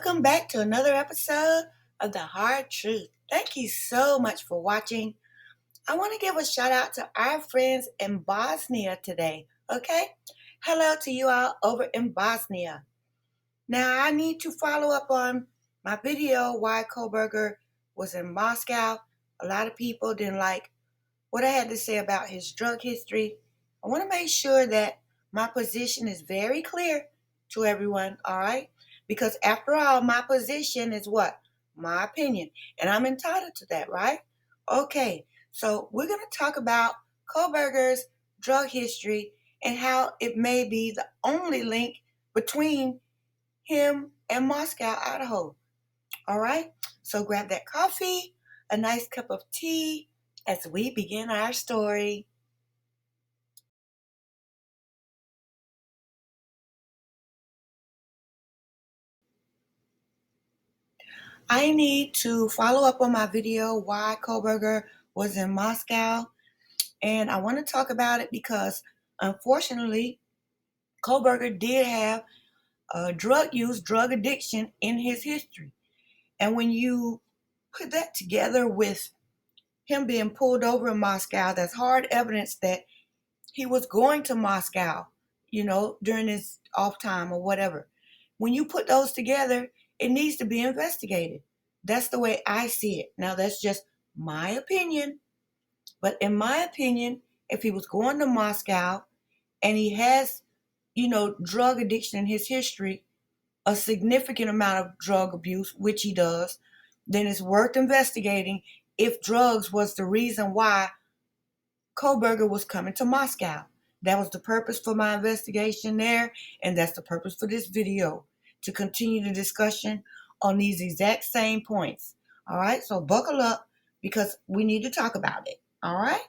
Welcome back to another episode of The Hard Truth. Thank you so much for watching. I want to give a shout out to our friends in Bosnia today, okay? Hello to you all over in Bosnia. Now, I need to follow up on my video why Kohberger was in Moscow. A lot of people didn't like what I had to say about his drug history. I want to make sure that my position is very clear to everyone, all right? Because after all, my position is what? My opinion. And I'm entitled to that, right? Okay, so we're going to talk about Kohberger's drug history and how it may be the only link between him and Moscow, Idaho. All right, so grab that coffee, a nice cup of tea as we begin our story. I need to follow up on my video why Kohberger was in Moscow, and I want to talk about it because unfortunately Kohberger did have drug use, drug addiction in his history. And when you put that together with him being pulled over in Moscow, that's hard evidence that he was going to Moscow, during his off time or whatever. When you put those together, it needs to be investigated. That's the way I see it. Now, that's just my opinion. But in my opinion, if he was going to Moscow and he has, drug addiction in his history, a significant amount of drug abuse, which he does, then it's worth investigating if drugs was the reason why Kohberger was coming to Moscow. That was the purpose for my investigation there, and that's the purpose for this video, to continue the discussion on these exact same points. All right, so buckle up because we need to talk about it. All right?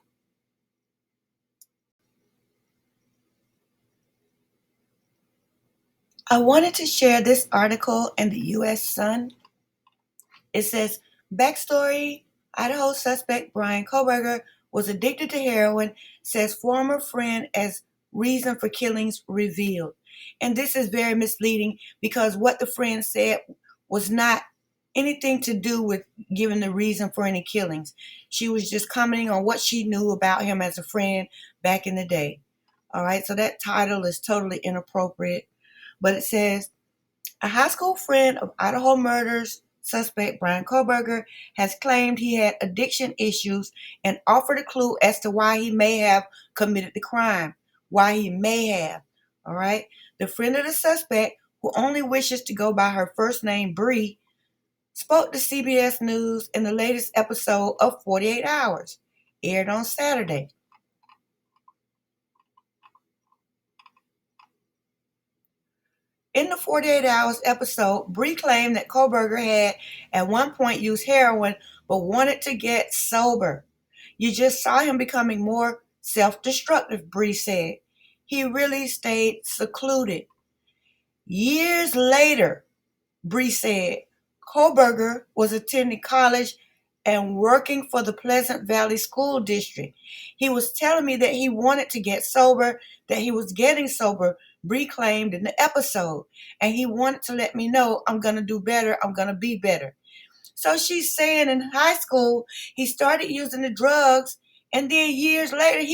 I wanted to share this article in the U.S. Sun. It says, backstory, Idaho suspect Brian Kohberger was addicted to heroin, says former friend as reason for killings revealed. And this is very misleading because what the friend said was not anything to do with giving the reason for any killings. She was just commenting on what she knew about him as a friend back in the day. All right, so that title is totally inappropriate. But it says, a high school friend of Idaho murders suspect Brian Kohberger has claimed he had addiction issues and offered a clue as to why he may have committed the crime. Why he may have. All right. The friend of the suspect, who only wishes to go by her first name, Bree, spoke to CBS News in the latest episode of 48 Hours, aired on Saturday. In the 48 Hours episode, Bree claimed that Kohberger had at one point used heroin but wanted to get sober. You just saw him becoming more self-destructive, Bree said. He really stayed secluded. Years later, Bree said, Kohberger was attending college and working for the Pleasant Valley School District. He was telling me that he wanted to get sober, that he was getting sober, Bree claimed in the episode. And he wanted to let me know, I'm going to do better, I'm going to be better. So she's saying in high school, he started using the drugs. And then years later,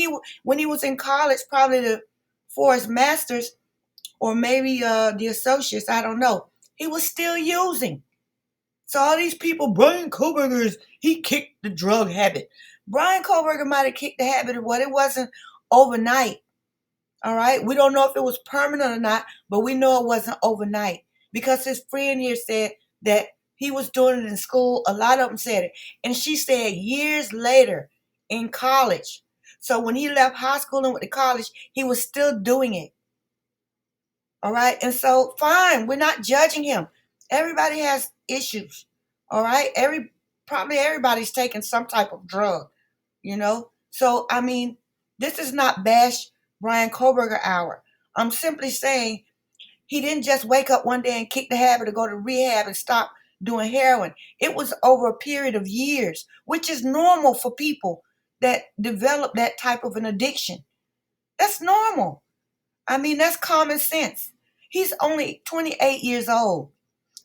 when he was in college, probably for his master's or maybe the associates, I don't know, he was still using. So all these people, Brian Kohberger, he kicked the drug habit. Brian Kohberger might have kicked the habit of what it wasn't overnight. All right. We don't know if it was permanent or not, but we know it wasn't overnight because his friend here said that he was doing it in school. A lot of them said it. And she said years later in college. So when he left high school and went to college, he was still doing it. All right. And so, fine. We're not judging him. Everybody has issues. All right. Probably everybody's taking some type of drug, So, I mean, this is not bash Brian Kohberger hour. I'm simply saying he didn't just wake up one day and kick the habit or go to rehab and stop doing heroin. It was over a period of years, which is normal for people that develop that type of an addiction. That's normal. I mean, that's common sense. He's only 28 years old.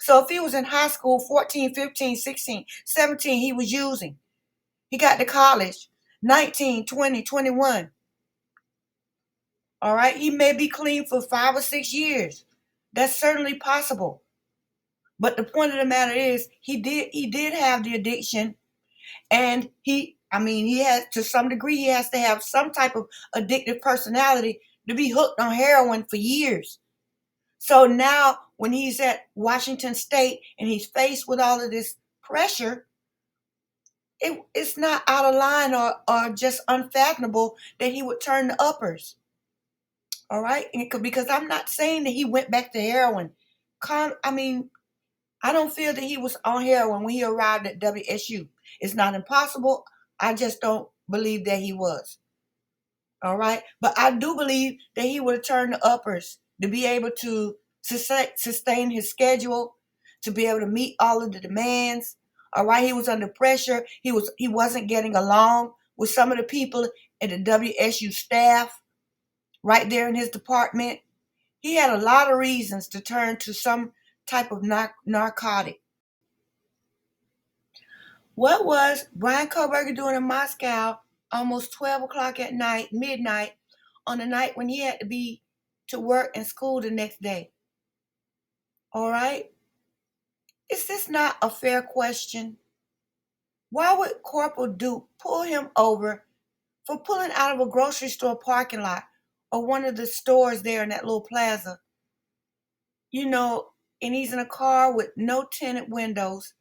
So if he was in high school, 14, 15, 16, 17, he was using. He got to college, 19, 20, 21. All right. He may be clean for 5 or 6 years. That's certainly possible. But the point of the matter is he did have the addiction, and he has, to some degree, he has to have some type of addictive personality to be hooked on heroin for years. So now when he's at Washington State and he's faced with all of this pressure, it's not out of line or just unfathomable that he would turn to uppers. All right? Because I'm not saying that he went back to heroin. I mean, I don't feel that he was on heroin when he arrived at WSU. It's not impossible. I just don't believe that he was. All right. But I do believe that he would have turned to uppers to be able to sustain his schedule, to be able to meet all of the demands. All right. He was under pressure. He wasn't getting along with some of the people in the WSU staff right there in his department. He had a lot of reasons to turn to some type of narcotic. What was Brian Kohberger doing in Moscow almost 12 o'clock at night, midnight, on the night when he had to be to work and school the next day? All right? Is this not a fair question? Why would Corporal Duke pull him over for pulling out of a grocery store parking lot or one of the stores there in that little plaza? You know, and he's in a car with no tinted windows.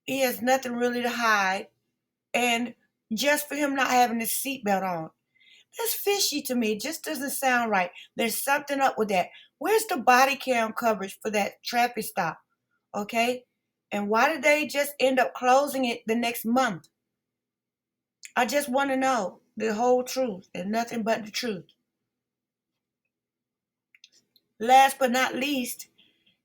He has nothing really to hide. And just for him not having his seatbelt on. That's fishy to me. It just doesn't sound right. There's something up with that. Where's the body cam coverage for that traffic stop? Okay? And why did they just end up closing it the next month? I just want to know the whole truth and nothing but the truth. Last but not least,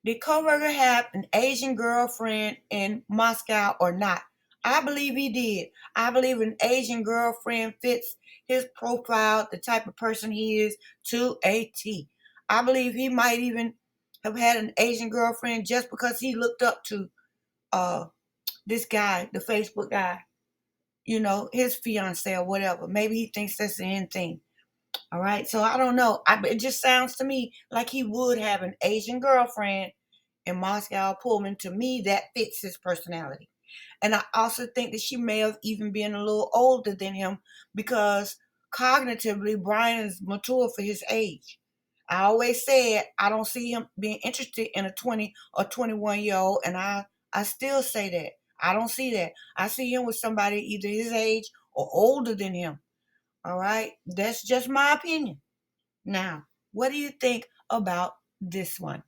did Kohberger have an Asian girlfriend in Moscow or not? I believe he did. I believe an Asian girlfriend fits his profile, the type of person he is, to a T. I believe he might even have had an Asian girlfriend just because he looked up to uh this guy, the Facebook guy, his fiance or whatever. Maybe he thinks that's the end thing. All right. So I don't know. It just sounds to me like he would have an Asian girlfriend in Moscow Pullman. To me, that fits his personality. And I also think that she may have even been a little older than him because cognitively, Brian is mature for his age. I always said I don't see him being interested in a 20 or 21-year old, and I still say that. I don't see that. I see him with somebody either his age or older than him. All right? That's just my opinion. Now, what do you think about this one?